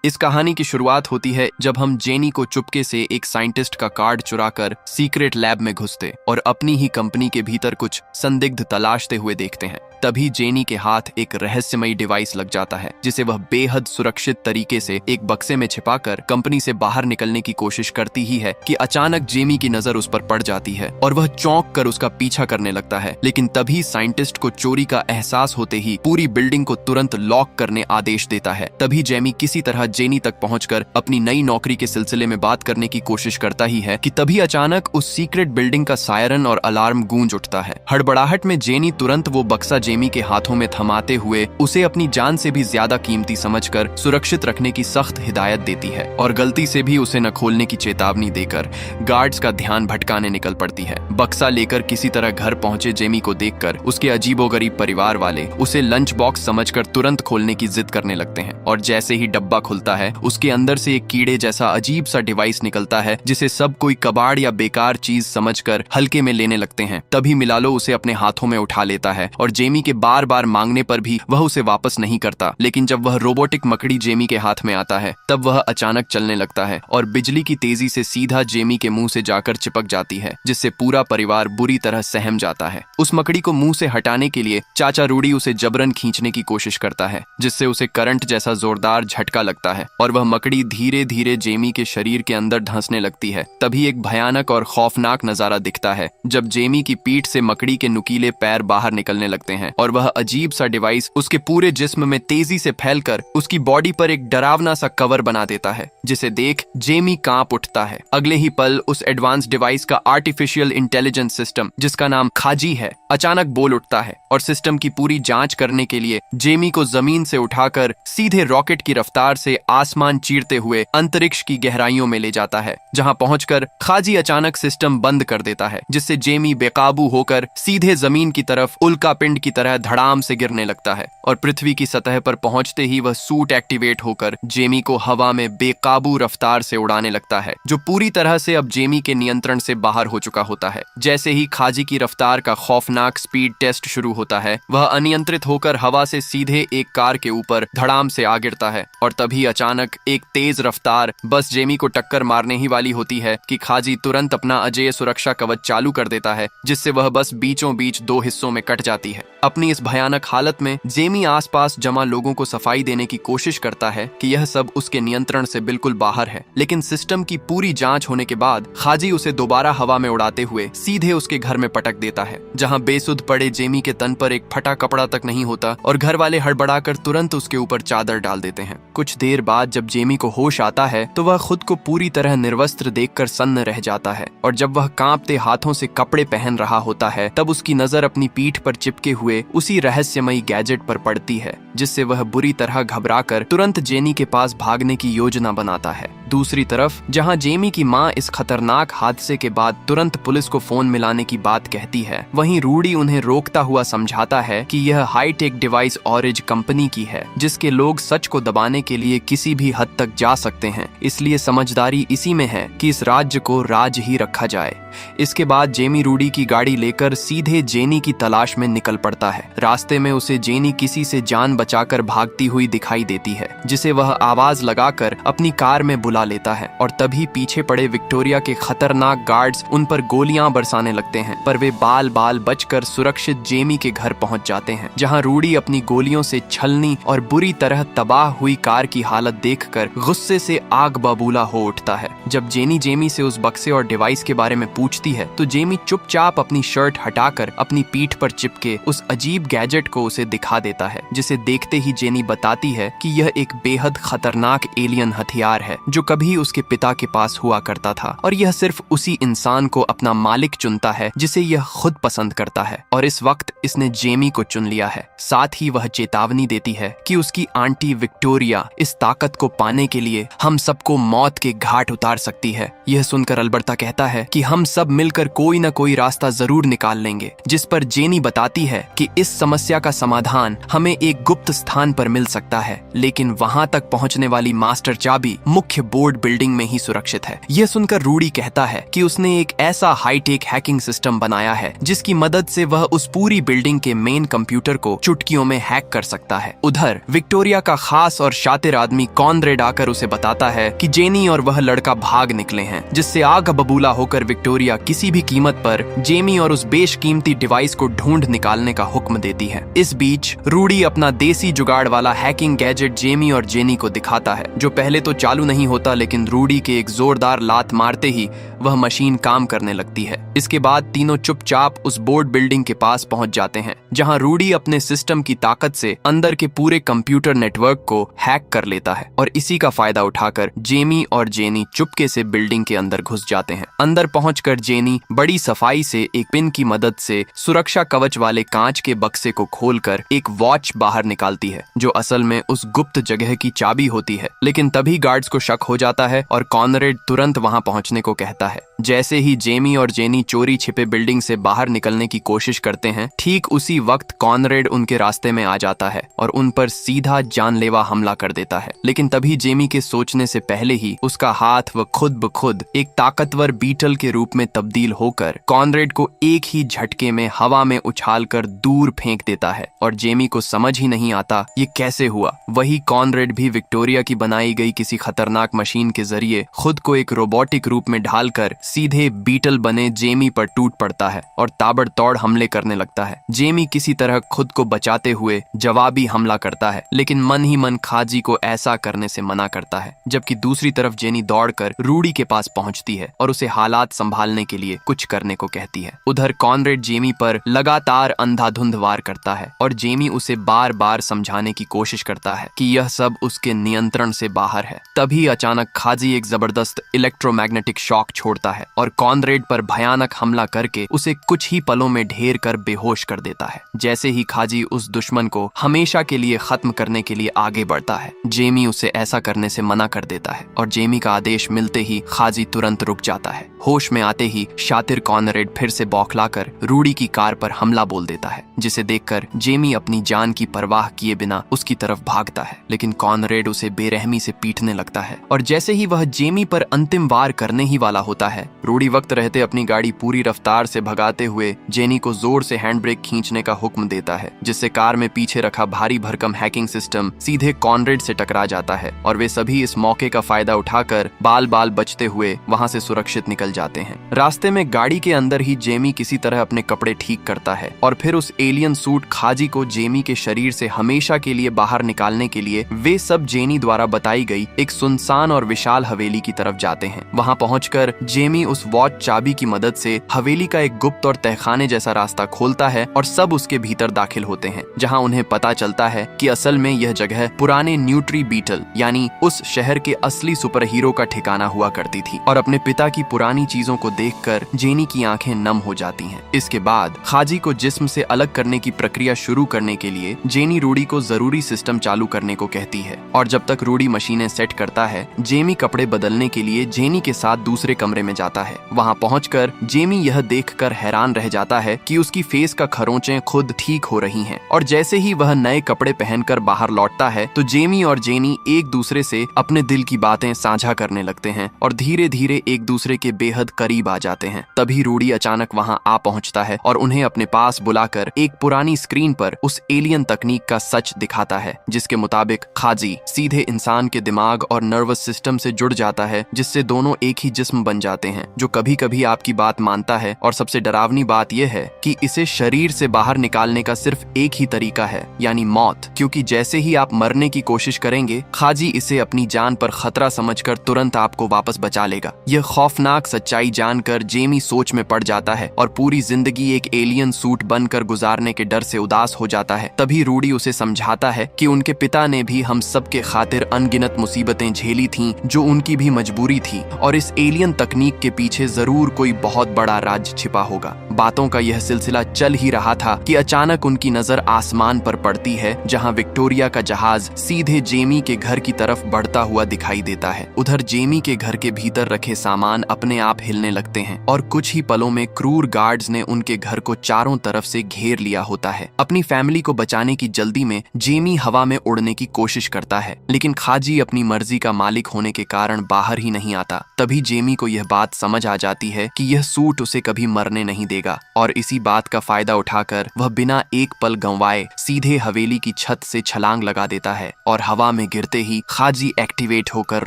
इस कहानी की शुरुआत होती है जब हम जेनी को चुपके से एक साइंटिस्ट का कार्ड चुराकर सीक्रेट लैब में घुसते और अपनी ही कंपनी के भीतर कुछ संदिग्ध तलाशते हुए देखते हैं। तभी जेनी के हाथ एक रहस्यमयी डिवाइस लग जाता है जिसे वह बेहद सुरक्षित तरीके से एक बक्से में छिपाकर कंपनी से बाहर निकलने की कोशिश करती ही है कि अचानक जेमी की नजर उस पर पड़ जाती है और वह चौंक कर उसका पीछा करने लगता है। लेकिन तभी साइंटिस्ट को चोरी का एहसास होते ही पूरी बिल्डिंग को तुरंत लॉक करने आदेश देता है। तभी जेमी किसी तरह जेनी तक पहुंचकर अपनी नई नौकरी के सिलसिले में बात करने की कोशिश करता ही है कि तभी अचानक उस सीक्रेट बिल्डिंग का सायरन और अलार्म गूंज उठता है। हड़बड़ाहट में जेनी तुरंत वो बक्सा जेमी के हाथों में थमाते हुए उसे अपनी जान से भी ज्यादा कीमती समझकर सुरक्षित रखने की सख्त हिदायत देती है और गलती से भी उसे न खोलने की चेतावनी देकर गार्ड्स का ध्यान भटकाने निकल पड़ती है। बक्सा लेकर किसी तरह घर पहुंचे जेमी को देखकर उसके अजीबोगरीब परिवार वाले उसे लंच बॉक्स समझकर तुरंत खोलने की जिद करने लगते हैं और जैसे ही डब्बा खुलता है उसके अंदर से एक कीड़े जैसा अजीब सा डिवाइस निकलता है जिसे सब कोई कबाड़ या बेकार चीज समझकर हल्के में लेने लगते हैं। तभी मिलालो उसे अपने हाथों में उठा लेता है और जेमी के बार बार मांगने पर भी वह उसे वापस नहीं करता। लेकिन जब वह रोबोटिक मकड़ी जेमी के हाथ में आता है तब वह अचानक चलने लगता है और बिजली की तेजी से सीधा जेमी के मुंह से जाकर चिपक जाती है जिससे पूरा परिवार बुरी तरह सहम जाता है। उस मकड़ी को मुंह से हटाने के लिए चाचा रूडी उसे जबरन खींचने की कोशिश करता है जिससे उसे करंट जैसा जोरदार झटका लगता है और वह मकड़ी धीरे धीरे जेमी के शरीर के अंदर धंसने लगती है। तभी एक भयानक और खौफनाक नजारा दिखता है जब जेमी की पीठ से मकड़ी के नुकीले पैर बाहर निकलने लगते हैं और वह अजीब सा डिवाइस उसके पूरे जिस्म में तेजी से फैलकर उसकी बॉडी पर एक डरावना सा कवर बना देता है जिसे देख जेमी कांप उठता है। अगले ही पल उस एडवांस डिवाइस का आर्टिफिशियल इंटेलिजेंस सिस्टम जिसका नाम खाजी है अचानक बोल उठता है और सिस्टम की पूरी जांच करने के लिए जेमी को जमीन से उठाकर सीधे रॉकेट की रफ्तार से आसमान चीरते हुए अंतरिक्ष की गहराइयों में ले जाता है जहां पहुंचकर खाजी अचानक सिस्टम बंद कर देता है जिससे जेमी बेकाबू होकर सीधे जमीन की तरफ उल्का पिंड की तरह धड़ाम से गिरने लगता है और पृथ्वी की सतह पर पहुंचते ही वह सूट एक्टिवेट होकर जेमी को हवा में बेकाबू रफ्तार से उड़ाने लगता है जो पूरी तरह से अब जेमी के नियंत्रण से बाहर हो चुका होता है। जैसे ही खाजी की रफ्तार का खौफनाक स्पीड टेस्ट शुरू होता है वह अनियंत्रित होकर हवा से सीधे एक कार के ऊपर धड़ाम से आ गिरता है और तभी अचानक एक तेज रफ्तार बस जेमी को टक्कर मारने ही वाली होती है कि खाजी तुरंत अपना अजेय सुरक्षा कवच चालू कर देता है जिससे वह बस बीचों बीच दो हिस्सों में कट जाती है। अपनी इस भयानक हालत में जेमी आसपास जमा लोगों को सफाई देने की कोशिश करता है कि यह सब उसके नियंत्रण से बिल्कुल बाहर है। लेकिन सिस्टम की पूरी जांच होने के बाद खाजी उसे दोबारा हवा में उड़ाते हुए सीधे उसके घर में पटक देता है जहां बेसुध पड़े जेमी के तन पर एक फटा कपड़ा तक नहीं होता और घर वाले हड़बड़ाकर तुरंत उसके ऊपर चादर डाल देते हैं। कुछ देर बाद जब जेमी को होश आता है तो वह खुद को पूरी तरह निर्वस्त्र देखकर सन्न रह जाता है और जब वह कांपते हाथों से कपड़े पहन रहा होता है तब उसकी नजर अपनी पीठ पर चिपके हुए उसी रहस्यमयी गैजेट पर पड़ती है जिससे वह बुरी तरह घबराकर तुरंत जेनी के पास भागने की योजना बनाता है। दूसरी तरफ जहां जेमी की मां इस खतरनाक हादसे के बाद तुरंत पुलिस को फोन मिलाने की बात कहती है वहीं रूडी उन्हें रोकता हुआ समझाता है कि यह हाईटेक डिवाइस ऑरिज कंपनी की है जिसके लोग सच को दबाने के लिए किसी भी हद तक जा सकते हैं, इसलिए समझदारी इसी में है कि इस राज्य को राज ही रखा जाए। इसके बाद जेमी रूडी की गाड़ी लेकर सीधे जेनी की तलाश में निकल पड़ता है। रास्ते में उसे जेनी किसी से जान बचाकर भागती हुई दिखाई देती है जिसे वह आवाज लगाकर अपनी कार में बुला लेता है और तभी पीछे पड़े विक्टोरिया के खतरनाक गार्ड्स उन पर गोलियां बरसाने लगते हैं पर वे बाल बाल बचकर सुरक्षित जेमी के घर पहुंच जाते हैं जहां रूडी अपनी गोलियों से छलनी और बुरी तरह तबाह हुई कार की हालत देखकर गुस्से से आग बबूला हो उठता है। जब जेमी से उस बक्से और डिवाइस के बारे में पूछती है तो जेमी चुपचाप अपनी शर्ट हटाकर अपनी पीठ पर चिपके उस अजीब गैजेट को उसे दिखा देता है जिसे देखते ही जेनी बताती है कि यह एक बेहद खतरनाक एलियन हथियार है जो कभी उसके पिता के पास हुआ करता था और यह सिर्फ उसी इंसान को अपना मालिक चुनता है जिसे यह खुद पसंद करता है और इस वक्त इसने जेमी को चुन लिया है। साथ ही वह चेतावनी देती है कि उसकी आंटी विक्टोरिया इस ताकत को पाने के लिए हम सबको मौत के घाट उतार सकती है। यह सुनकर अल्बर्टा कहता है कि हम सब मिलकर कोई न कोई रास्ता जरूर निकाल लेंगे, जिस पर जेनी बताती है कि इस समस्या का समाधान हमें एक गुप्त स्थान पर मिल सकता है, लेकिन वहां तक पहुंचने वाली मास्टर चाबी मुख्य बोर्ड बिल्डिंग में ही सुरक्षित है। यह सुनकर रूडी कहता है कि उसने एक ऐसा हाईटेक हैकिंग सिस्टम बनाया है जिसकी मदद से वह उस पूरी बिल्डिंग के मेन कंप्यूटर को चुटकियों में हैक कर सकता है। उधर विक्टोरिया का खास और शातिर आदमी कॉनरेड आकर उसे बताता है कि जेनी और वह लड़का भाग निकले हैं, जिससे आग बबूला होकर विक्टोरिया किसी भी कीमत पर जेमी और उस बेशकीमती डिवाइस को ढूंढ निकालने का हुक्म देती है। इस बीच रूडी अपना देसी जुगाड़ वाला हैकिंग गैजेट जेमी और जेनी को दिखाता है, जो पहले तो चालू नहीं होता, लेकिन रूडी के एक जोरदार लात मारते ही वह मशीन काम करने लगती है। इसके बाद तीनों चुपचाप उस बोर्ड बिल्डिंग के पास पहुंच जाते हैं, जहां रूडी अपने सिस्टम की ताकत से अंदर के पूरे कंप्यूटर नेटवर्क को हैक कर लेता है और इसी का फायदा उठाकर जेमी और जेनी चुपके से बिल्डिंग के अंदर घुस जाते हैं। अंदर पहुंचकर जेनी बड़ी सफाई से एक पिन की मदद से सुरक्षा कवच वाले कांच के बक्से को खोलकर एक वॉच बाहर निकालती है, जो असल में उस गुप्त जगह की चाबी होती है। लेकिन तभी गार्ड्स को शक हो जाता है और कॉनरेड तुरंत वहां पहुंचने को कहता है। जैसे ही जेमी और जेनी चोरी छिपे बिल्डिंग से बाहर निकलने की कोशिश करते हैं, ठीक उसी वक्त कॉनरेड उनके रास्ते में आ जाता है और उन पर सीधा जानलेवा हमला कर देता है। लेकिन तभी जेमी के सोचने से पहले ही उसका हाथ व खुद ब खुद एक ताकतवर बीटल के रूप में तब्दील होकर कॉनरेड को एक ही झटके में हवा में उछालकर दूर फेंक देता है और जेमी को समझ ही नहीं आता ये कैसे हुआ। वही कॉनरेड भी विक्टोरिया की बनाई गई किसी खतरनाक मशीन के जरिए खुद को एक रोबोटिक रूप में ढालकर सीधे बीटल बने जेमी पर टूट पड़ता है और ताबड़तोड़ हमले करने लगता है। जेमी किसी तरह खुद को बचाते हुए जवाबी हमला करता है, लेकिन मन ही मन खाजी को ऐसा करने से मना करता है। जबकि दूसरी तरफ जेनी दौड़कर रूडी के पास पहुंचती है और उसे हालात संभालने के लिए कुछ करने को कहती है। उधर कॉनरेड जेमी पर लगातार अंधाधुंध वार करता है और जेमी उसे बार बार समझाने की कोशिश करता है कि यह सब उसके नियंत्रण से बाहर है। तभी अचानक खाजी एक जबरदस्त इलेक्ट्रोमैग्नेटिक शॉक छोड़ता है और कॉनरेड पर भयानक हमला करके उसे कुछ ही पलों में ढेर कर बेहोश कर देता है। जैसे ही खाजी उस दुश्मन को हमेशा के लिए खत्म करने के लिए आगे बढ़ता है, जेमी उसे ऐसा करने से मना कर देता है और जेमी का आदेश मिलते ही खाजी तुरंत रुक जाता है। होश में आते ही शातिर कॉनरेड फिर से बौखलाकर रूडी की कार पर हमला बोल देता है, जिसे देखकर जेमी अपनी जान की परवाह किए बिना उसकी तरफ भागता है। लेकिन कॉनरेड उसे बेरहमी से पीटने लगता है और जैसे ही वह जेमी पर अंतिम वार करने ही वाला होता है, रूडी वक्त रहते अपनी गाड़ी पूरी रफ्तार से भगाते हुए जेनी को जोर से हैंड ब्रेक खींचने का हुक्म देता है, जिससे कार में पीछे रखा भारी भरकम हैकिंग सिस्टम सीधे कॉनरेड से टकरा जाता है और वे सभी इस मौके का फायदा उठाकर बाल बाल बचते हुए वहां से सुरक्षित निकल जाते हैं। रास्ते में गाड़ी के अंदर ही जेमी किसी तरह अपने कपड़े ठीक करता है और फिर उस एलियन सूट खाजी को जेमी के शरीर से हमेशा के लिए बाहर निकालने के लिए वे सब जेनी द्वारा बताई गई एक सुनसान और विशाल हवेली की तरफ जाते हैं। वहां पहुंचकर जेमी उस वॉच चाबी की मदद से हवेली का एक गुप्त और तहखाने जैसा रास्ता खोलता है और सब उसके भीतर दाखिल होते हैं, जहां उन्हें पता चलता है कि असल में यह जगह पुराने न्यूट्री बीटल यानी उस शहर के असली सुपर हीरो का ठिकाना हुआ करती थी। और अपने पिता की पुरानी चीजों को देखकर जेनी की आंखें नम हो जाती हैं। इसके बाद खाजी को जिस्म से अलग करने की प्रक्रिया शुरू करने के लिए जेनी रूडी को जरूरी सिस्टम चालू करने को कहती है और जब तक रूडी मशीनें सेट करता है, जेमी कपड़े बदलने के लिए जेनी के साथ दूसरे कमरे में जाता है। वहां पहुंचकर जेमी यह देखकर हैरान रह जाता है कि उसकी फेस का खरोंचें खुद ठीक हो रही हैं और जैसे ही वह नए कपड़े पहनकर बाहर लौटता है तो जेमी और जेनी एक दूसरे से अपने दिल की बातें साझा करने लगते हैं और धीरे धीरे एक दूसरे के बेहद करीब आ जाते हैं। तभी रूडी अचानक वहां आ पहुंचता है और उन्हें अपने पास बुलाकर एक पुरानी स्क्रीन पर उस एलियन तकनीक का सच दिखाता है, जिसके मुताबिक खाजी सीधे इंसान के दिमाग और नर्वस सिस्टम से जुड़ जाता है, जिससे दोनों एक ही जिस्म बन जाते हैं, जो कभी कभी आपकी बात मानता है। और सबसे डरावनी बात यह है कि इसे शरीर से बाहर निकालने का सिर्फ एक ही तरीका है, यानी मौत, क्योंकि जैसे ही आप मरने की कोशिश करेंगे, खाजी इसे अपनी जान पर खतरा समझकर तुरंत आपको वापस बचा लेगा। यह खौफनाक सच्चाई जानकर जेमी सोच में पड़ जाता है और पूरी जिंदगी एक एलियन सूट बनकर गुजारने के डर से उदास हो जाता है। तभी रूडी उसे समझाता है कि उनके पिता ने भी हम सब के खातिर अनगिनत मुसीबतें झेली थीं, जो उनकी भी मजबूरी थी, और इस एलियन तकनीक के पीछे जरूर कोई बहुत बड़ा राज छिपा होगा। बातों का यह सिलसिला चल ही रहा था कि अचानक उनकी नजर आसमान पर पड़ती है, जहां विक्टोरिया का जहाज सीधे जेमी के घर की तरफ बढ़ता हुआ दिखाई देता है। उधर जेमी के घर के भीतर रखे सामान अपने आप हिलने लगते हैं और कुछ ही पलों में क्रूर गार्ड्स ने उनके घर को चारों तरफ से घेर लिया होता है। अपनी फैमिली को बचाने की जल्दी में जेमी हवा में उड़ने की कोशिश करता है, लेकिन खाजी अपनी मर्जी का मालिक होने के कारण बाहर ही नहीं आता। तभी जेमी को यह बात समझ आ जाती है कि यह सूट उसे कभी मरने नहीं देगा और इसी बात का फायदा उठाकर वह बिना एक पल गंवाए सीधे हवेली की छत से छलांग लगा देता है और हवा में गिरते ही खाजी एक्टिवेट होकर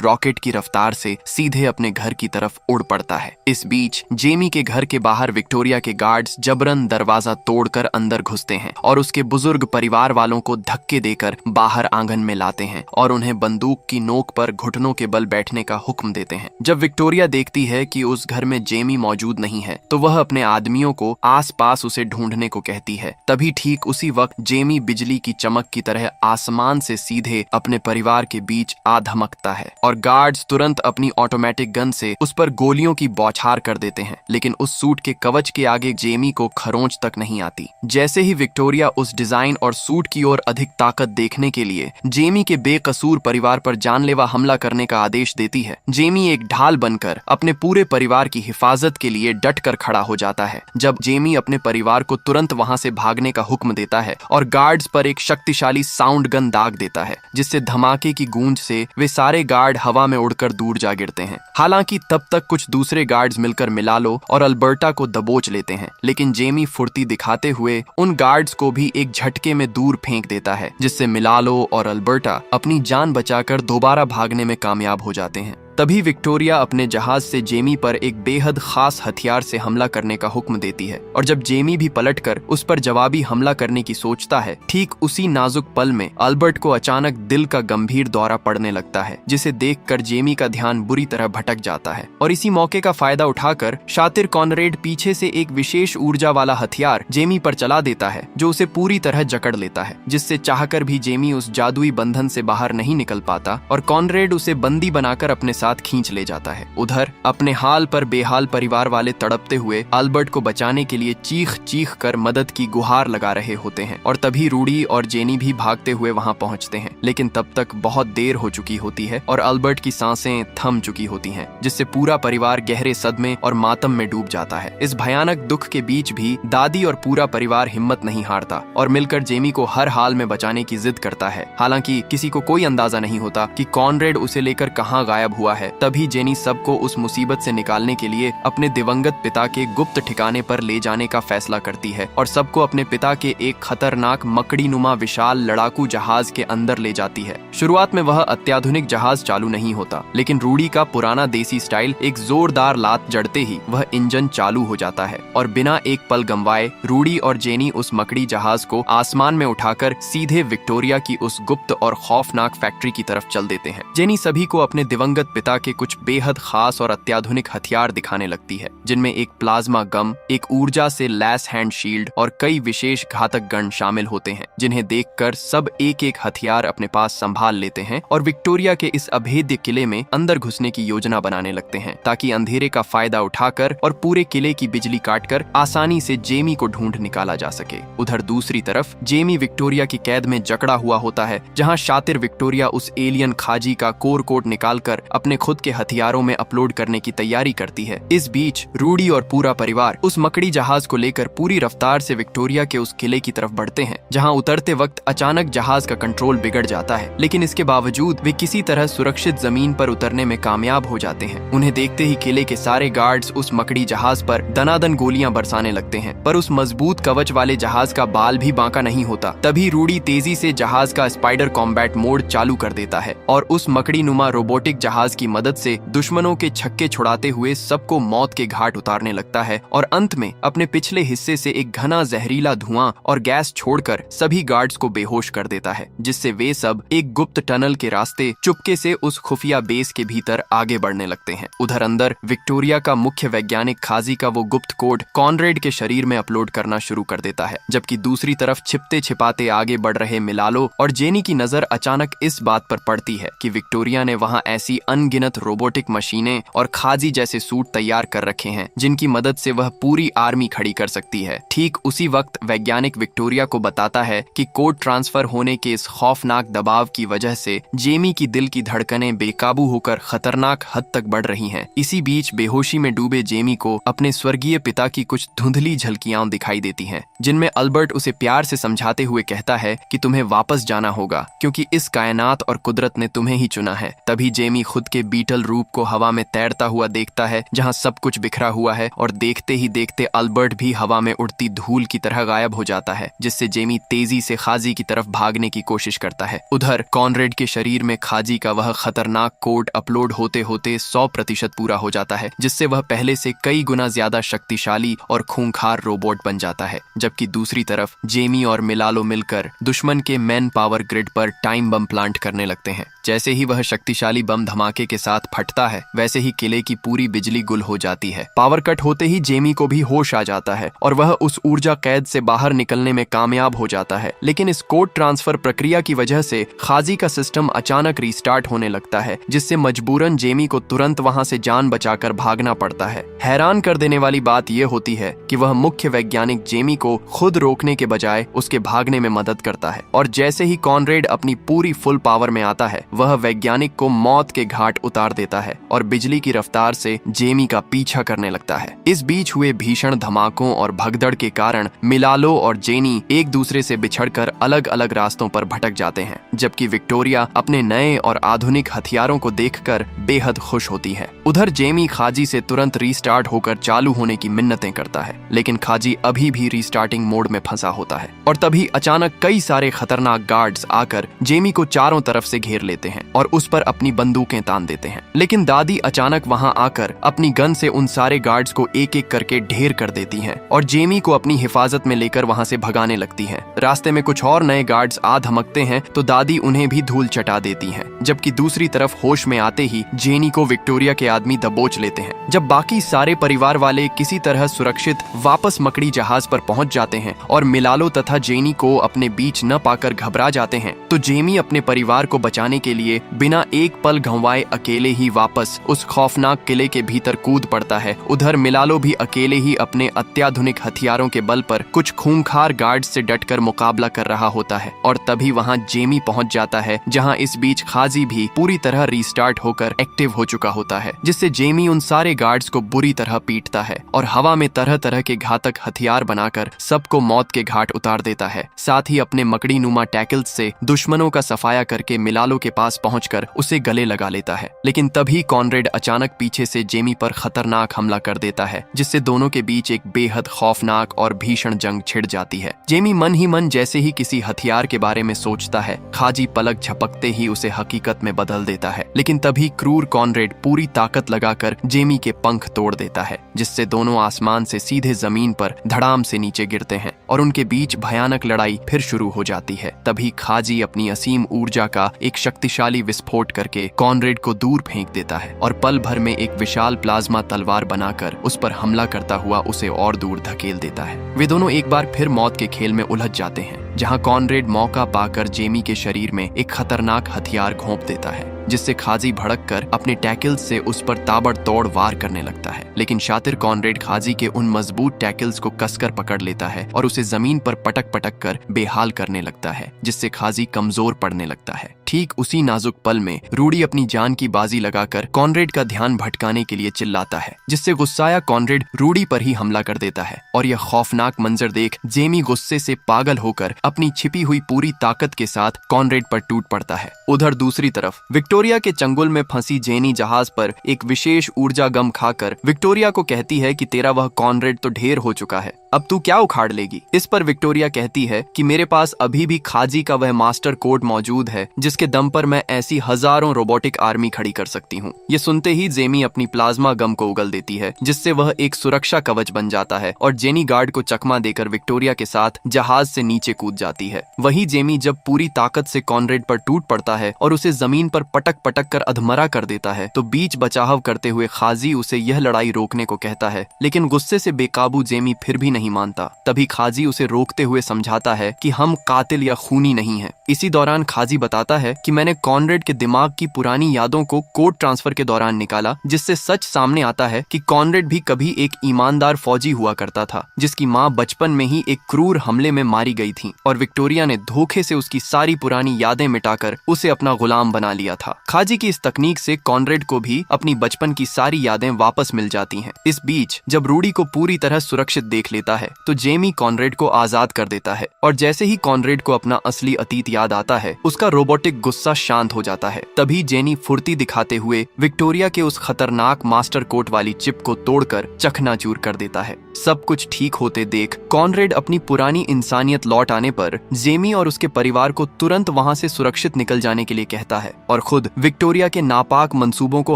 रॉकेट की रफ्तार से सीधे अपने घर की तरफ उड़ पड़ता है। इस बीच जेमी के घर के बाहर विक्टोरिया के गार्ड्स जबरन दरवाजा तोड़कर अंदर घुसते हैं और उसके बुजुर्ग परिवार वालों को धक्के देकर बाहर आंगन में लाते हैं और उन्हें बंदूक की नोक पर घुटनों के बल बैठने का हुक्म देते हैं। जब विक्टोरिया देखती है कि उस घर में जेमी मौजूद नहीं है तो वह अपने आदमियों को आसपास उसे ढूंढने को कहती है। तभी ठीक उसी वक्त जेमी बिजली की चमक की तरह आसमान से सीधे अपने परिवार के बीच आ धमकता है और गार्ड्स तुरंत अपनी ऑटोमेटिक गन से उस पर गोलियों की बौछार कर देते हैं, लेकिन उस सूट के कवच के आगे जेमी को खरोंच तक नहीं आती। जैसे ही विक्टोरिया उस डिजाइन और सूट की ओर अधिक ताकत देखने के लिए जेमी के बेकसूर परिवार पर जानलेवा हमला करने का आदेश देती है, जेमी एक ढाल बनकर अपने पूरे परिवार की हिफाजत के लिए डट कर खड़ा हो जाता है। जब जेमी अपने परिवार को तुरंत वहां से भागने का हुक्म देता है और गार्ड्स पर एक शक्तिशाली साउंड गन दाग देता है, जिससे धमाके की गूंज से वे सारे गार्ड हवा में उड़कर दूर जा गिरते हैं। हालांकि तब तक कुछ दूसरे गार्ड्स मिलकर मिलालो और अल्बर्टा को दबोच लेते हैं, लेकिन जेमी फुर्ती दिखाते हुए उन गार्ड्स को भी एक झटके में दूर फेंक देता है, जिससे मिलालो और अल्बर्टा अपनी जान बचाकर दोबारा भागने में कामयाब हो जाते हैं। तभी विक्टोरिया अपने जहाज से जेमी पर एक बेहद खास हथियार से हमला करने का हुक्म देती है और जब जेमी भी पलटकर उस पर जवाबी हमला करने की सोचता है, ठीक उसी नाजुक पल में अल्बर्ट को अचानक दिल का गंभीर दौरा पड़ने लगता है, जिसे देखकर जेमी का ध्यान बुरी तरह भटक जाता है और इसी मौके का फायदा उठाकर शातिर कॉनरेड पीछे से एक विशेष ऊर्जा वाला हथियार जेमी पर चला देता है, जो उसे पूरी तरह जकड़ लेता है, जिससे चाहकर भी जेमी उस जादुई बंधन से बाहर नहीं निकल पाता और कॉनरेड उसे बंदी बनाकर अपने साथ खींच ले जाता है। उधर अपने हाल पर बेहाल परिवार वाले तड़पते हुए अल्बर्ट को बचाने के लिए चीख चीख कर मदद की गुहार लगा रहे होते हैं और तभी रूडी और जेनी भी भागते हुए वहां पहुंचते हैं, लेकिन तब तक बहुत देर हो चुकी होती है और अल्बर्ट की सांसें थम चुकी होती हैं, जिससे पूरा परिवार गहरे सदमे और मातम में डूब जाता है। इस भयानक दुख के बीच भी दादी और पूरा परिवार हिम्मत नहीं हारता और मिलकर जेमी को हर हाल में बचाने की जिद करता है। हालांकि किसी को कोई अंदाजा नहीं होता कि कॉनरेड उसे लेकर कहां गायब हुआ है। तभी जेनी सबको उस मुसीबत से निकालने के लिए अपने दिवंगत पिता के गुप्त ठिकाने पर ले जाने का फैसला करती है और सबको अपने पिता के एक खतरनाक मकड़ी नुमा विशाल लड़ाकू जहाज के अंदर ले जाती है। शुरुआत में वह अत्याधुनिक जहाज चालू नहीं होता, लेकिन रूडी का पुराना देसी स्टाइल एक जोरदार लात जड़ते ही वह इंजन चालू हो जाता है और बिना एक पल गंवाए रूडी और जेनी उस मकड़ी जहाज को आसमान में उठाकर सीधे विक्टोरिया की उस गुप्त और खौफनाक फैक्ट्री की तरफ चल देते हैं। जेनी सभी को अपने दिवंगत पिता के कुछ बेहद खास और अत्याधुनिक हथियार दिखाने लगती है, जिनमें एक प्लाज्मा गम, एक ऊर्जा से लैस हैंड शील्ड और कई विशेष घातक गन शामिल होते हैं, जिन्हें देखकर सब एक एक हथियार अपने पास संभाल लेते हैं और विक्टोरिया के इस अभेद्य किले में अंदर घुसने की योजना बनाने लगते हैं, ताकि अंधेरे का फायदा उठाकर और पूरे किले की बिजली काटकर आसानी से जेमी को ढूंढ निकाला जा सके। उधर दूसरी तरफ जेमी विक्टोरिया की कैद में जकड़ा हुआ होता है, जहां शातिर विक्टोरिया उस एलियन खाजी का कोर कोड निकालकर अपने खुद के हथियारों में अपलोड करने की तैयारी करती है। इस बीच रूडी और पूरा परिवार उस मकड़ी जहाज को लेकर पूरी रफ्तार से विक्टोरिया के उस किले की तरफ बढ़ते हैं, जहां उतरते वक्त अचानक जहाज का कंट्रोल बिगड़ जाता है, लेकिन इसके बावजूद वे किसी तरह सुरक्षित जमीन पर उतरने में कामयाब हो जाते हैं। उन्हें देखते ही किले के सारे गार्ड्स उस मकड़ी जहाज पर दनादन गोलियां बरसाने लगते हैं, पर उस मजबूत कवच वाले जहाज का बाल भी बांका नहीं होता। तभी रूडी तेजी से जहाज का स्पाइडर कॉम्बैट मोड चालू कर देता है और उस मकड़ी नुमा रोबोटिक जहाज की मदद से दुश्मनों के छक्के छुड़ाते हुए सबको मौत के घाट उतारने लगता है और अंत में अपने पिछले हिस्से से एक घना जहरीला धुआं और गैस छोड़कर सभी गार्ड्स को बेहोश कर देता है, जिससे वे सब एक गुप्त टनल के रास्ते चुपके से उस खुफिया बेस के भीतर आगे बढ़ने लगते हैं। उधर अंदर विक्टोरिया का मुख्य वैज्ञानिक खाजी का वो गुप्त कोड कॉनरेड के शरीर में अपलोड करना शुरू कर देता है, जबकि दूसरी तरफ छिपते छिपाते आगे बढ़ रहे मिलालो और जेनी की नजर अचानक इस बात पर पड़ती है कि विक्टोरिया ने वहां ऐसी अनगिनत अनगिनत रोबोटिक मशीनें और खाजी जैसे सूट तैयार कर रखे हैं जिनकी मदद से वह पूरी आर्मी खड़ी कर सकती है। ठीक उसी वक्त वैज्ञानिक विक्टोरिया को बताता है कि कोड ट्रांसफर होने के इस खौफनाक दबाव की वजह से जेमी की दिल की धड़कनें बेकाबू होकर खतरनाक हद तक बढ़ रही हैं। इसी बीच बेहोशी में डूबे जेमी को अपने स्वर्गीय पिता की कुछ धुंधली झलकियां दिखाई देती हैं, जिनमें अल्बर्ट उसे प्यार से समझाते हुए कहता है कि तुम्हें वापस जाना होगा क्योंकि इस कायनात और कुदरत ने तुम्हें ही चुना है। तभी जेमी खुद के बीटल रूप को हवा में तैरता हुआ देखता है जहां सब कुछ बिखरा हुआ है, और देखते ही देखते अल्बर्ट भी हवा में उड़ती धूल की तरह गायब हो जाता है, जिससे जेमी तेजी से खाजी की तरफ भागने की कोशिश करता है। उधर कॉनरेड के शरीर में खाजी का वह खतरनाक कोड अपलोड होते होते 100% पूरा हो जाता है, जिससे वह पहले से कई गुना ज्यादा शक्तिशाली और खूंखार रोबोट बन जाता है। जबकि दूसरी तरफ जेमी और मिलालो मिलकर दुश्मन के मैन पावर ग्रिड पर टाइम बम प्लांट करने लगते हैं। जैसे ही वह शक्तिशाली बम धमाके के साथ फटता है, वैसे ही किले की पूरी बिजली गुल हो जाती है। पावर कट होते ही जेमी को भी होश आ जाता है और वह उस ऊर्जा कैद से बाहर निकलने में कामयाब हो जाता है। लेकिन इस कोड ट्रांसफर प्रक्रिया की वजह से खाजी का सिस्टम अचानक रीस्टार्ट होने लगता है, जिससे मजबूरन जेमी को तुरंत वहां से जान बचाकर भागना पड़ता है। हैरान कर देने वाली बात यह होती है कि वह मुख्य वैज्ञानिक जेमी को खुद रोकने के बजाय उसके भागने में मदद करता है, और जैसे ही कॉनरेड अपनी पूरी फुल पावर में आता है, वह वैज्ञानिक को मौत के घाट उतार देता है और बिजली की रफ्तार से जेमी का पीछा करने लगता है। इस बीच हुए भीषण धमाकों और भगदड़ के कारण मिलालो और जेनी एक दूसरे से बिछड़कर अलग अलग रास्तों पर भटक जाते हैं, जबकि विक्टोरिया अपने नए और आधुनिक हथियारों को देखकर बेहद खुश होती है। उधर जेमी खाजी से तुरंत रीस्टार्ट होकर चालू होने की मिन्नतें करता है, लेकिन खाजी अभी भी रीस्टार्टिंग मोड में फंसा होता है, और तभी अचानक कई सारे खतरनाक गार्ड्स आकर जेमी को चारों तरफ से घेर लेते हैं और उस पर अपनी बंदूकें तान देते हैं। लेकिन दादी अचानक वहां आकर अपनी गन से उन सारे गार्ड्स को एक एक करके ढेर कर देती हैं और जेमी को अपनी हिफाजत में लेकर वहां से भगाने लगती हैं। रास्ते में कुछ और नए गार्ड्स आ धमकते हैं तो दादी उन्हें भी धूल चटा देती हैं, जबकि दूसरी तरफ होश में आते ही जेनी को विक्टोरिया के आदमी दबोच लेते हैं। जब बाकी सारे परिवार वाले किसी तरह सुरक्षित वापस मकड़ी जहाज पर पहुंच जाते हैं और मिलालो तथा जेनी को अपने बीच न पाकर घबरा जाते हैं, तो जेमी अपने परिवार को बचाने के लिए बिना एक पल गंवाए अकेले ही वापस उस खौफनाक किले के भीतर कूद पड़ता है। उधर मिलालो भी अकेले ही अपने अत्याधुनिक हथियारों के बल पर कुछ खूंखार गार्ड्स से डटकर मुकाबला कर रहा होता है, और तभी वहां जेमी पहुंच जाता है, जहां इस बीच खाजी भी पूरी तरह रीस्टार्ट होकर एक्टिव हो चुका होता है, जिससे जेमी उन सारे गार्ड्स को बुरी तरह पीटता है और हवा में तरह तरह के घातक हथियार बनाकर सबको मौत के घाट उतार देता है। साथ ही अपने मकड़ी नुमा टैकल्स से दुश्मनों का सफाया करके मिलालो के पास पहुंचकर उसे गले लगा लेता है। लेकिन तभी कॉनरेड अचानक पीछे से जेमी पर खतरनाक हमला कर देता है, जिससे दोनों के बीच एक बेहद खौफनाक और भीषण जंग छिड़ जाती है। जेमी मन ही मन जैसे ही किसी हथियार के बारे में सोचता है, खाजी पलक झपकते ही उसे हकीकत में बदल देता है। लेकिन तभी क्रूर कॉनरेड पूरी ताकत लगाकर जेमी के पंख तोड़ देता है, जिससे दोनों आसमान से सीधे जमीन पर धड़ाम से नीचे गिरते हैं और उनके बीच भयानक लड़ाई फिर शुरू हो जाती है। तभी खाजी अपनी असीम ऊर्जा का एक शक्तिशाली विस्फोट करके कॉनरेड को दूर फेंक देता है और पल भर में एक विशाल प्लाज्मा तलवार बनाकर उस पर हमला करता हुआ उसे और दूर धकेल देता है। वे दोनों एक बार फिर मौत के खेल में उलझ जाते हैं, जहां कॉनरेड मौका पाकर जेमी के शरीर में एक खतरनाक हथियार घोंप देता है, जिससे खाजी भड़ककर अपने टैकल्स से उस पर ताबड़तोड़ वार करने लगता है। लेकिन शातिर कॉनरेड खाजी के उन मजबूत टैकल्स को कसकर पकड़ लेता है और उसे जमीन पर पटक पटक कर बेहाल करने लगता है, जिससे खाजी कमजोर पड़ने लगता है। ठीक उसी नाजुक पल में रूडी अपनी जान की बाजी लगाकर कॉनरेड का ध्यान भटकाने के लिए चिल्लाता है, जिससे गुस्साया कॉनरेड रूडी पर ही हमला कर देता है। और यह खौफनाक मंजर देख जेमी गुस्से से पागल होकर अपनी छिपी हुई पूरी ताकत के साथ कॉनरेड पर टूट पड़ता है। उधर दूसरी तरफ विक्टोरिया के चंगुल में फंसी जेनी जहाज पर एक विशेष ऊर्जा गम खाकर विक्टोरिया को कहती है कि तेरा वह कॉनरेड तो ढेर हो चुका है, अब तू क्या उखाड़ लेगी। इस पर विक्टोरिया कहती है कि मेरे पास अभी भी खाजी का वह मास्टर कोड मौजूद है, जिसके दम पर मैं ऐसी हजारों रोबोटिक आर्मी खड़ी कर सकती हूँ। ये सुनते ही जेमी अपनी प्लाज्मा गम को उगल देती है, जिससे वह एक सुरक्षा कवच बन जाता है और जेनी गार्ड को चकमा देकर विक्टोरिया के साथ जहाज से नीचे कूद कूद जाती है। वहीं जेमी जब पूरी ताकत से कॉनरेड पर टूट पड़ता है और उसे जमीन पर पटक पटक कर अधमरा कर देता है तो बीच बचाव करते हुए खाजी उसे यह लड़ाई रोकने को कहता है, लेकिन गुस्से से बेकाबू जेमी फिर भी नहीं मानता। तभी खाजी उसे रोकते हुए समझाता है कि हम कातिल या खूनी नहीं हैं। इसी दौरान खाजी बताता है कि मैंने कॉनरेड के दिमाग की पुरानी यादों को कोड ट्रांसफर के दौरान निकाला, जिससे सच सामने आता है कि कॉनरेड भी कभी एक ईमानदार फौजी हुआ करता था जिसकी माँ बचपन में ही एक क्रूर हमले में मारी गई थी और विक्टोरिया ने धोखे से उसकी सारी पुरानी यादें मिटाकर उसे अपना गुलाम बना लिया था। खाजी की इस तकनीक से कॉनरेड को भी अपनी बचपन की सारी यादें वापस मिल जाती हैं। इस बीच जब रूडी को पूरी तरह सुरक्षित देख लेता है तो जेमी कॉनरेड को आजाद कर देता है और जैसे ही कॉनरेड को अपना असली अतीत याद आता है उसका रोबोटिक गुस्सा शांत हो जाता है। तभी जेनी फुर्ती दिखाते हुए विक्टोरिया के उस खतरनाक मास्टर कोट वाली चिप को तोड़कर चकनाचूर कर देता है। सब कुछ ठीक होते देख कॉनरेड अपनी पुरानी इंसानियत लौट आने पर जेमी और उसके परिवार को तुरंत वहां से सुरक्षित निकल जाने के लिए कहता है और खुद विक्टोरिया के नापाक मंसूबों को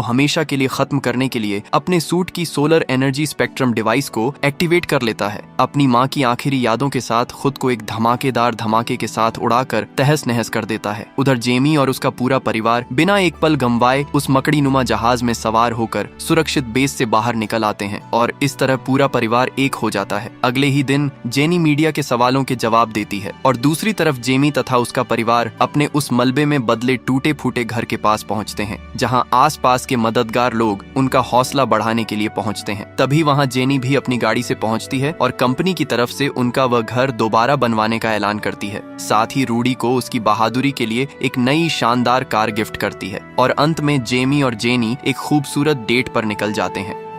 हमेशा के लिए खत्म करने के लिए अपने सूट की सोलर एनर्जी स्पेक्ट्रम डिवाइस को एक्टिवेट कर लेता है। अपनी माँ की आखिरी यादों के साथ खुद को एक धमाकेदार धमाके के साथ उड़ाकर तहस नहस कर देता है। उधर जेमी और उसका पूरा परिवार बिना एक पल गंवाए उस मकड़ी नुमा जहाज में सवार होकर सुरक्षित बेस से बाहर निकल आते हैं और इस तरह पूरा परिवार एक हो जाता है। अगले ही दिन जेनी मीडिया के सवालों के जवाब देती है और दूसरी तरफ जेमी तथा उसका परिवार अपने उस मलबे में बदले टूटे फूटे घर के पास पहुंचते हैं, जहां आसपास के मददगार लोग उनका हौसला बढ़ाने के लिए पहुंचते हैं। तभी वहां जेनी भी अपनी गाड़ी से पहुंचती है और कंपनी की तरफ से उनका वह घर दोबारा बनवाने का ऐलान करती है। साथ ही रूडी को उसकी बहादुरी के लिए एक नई शानदार कार गिफ्ट करती है और अंत में जेमी और जेनी एक खूबसूरत डेट पर निकल जाते हैं।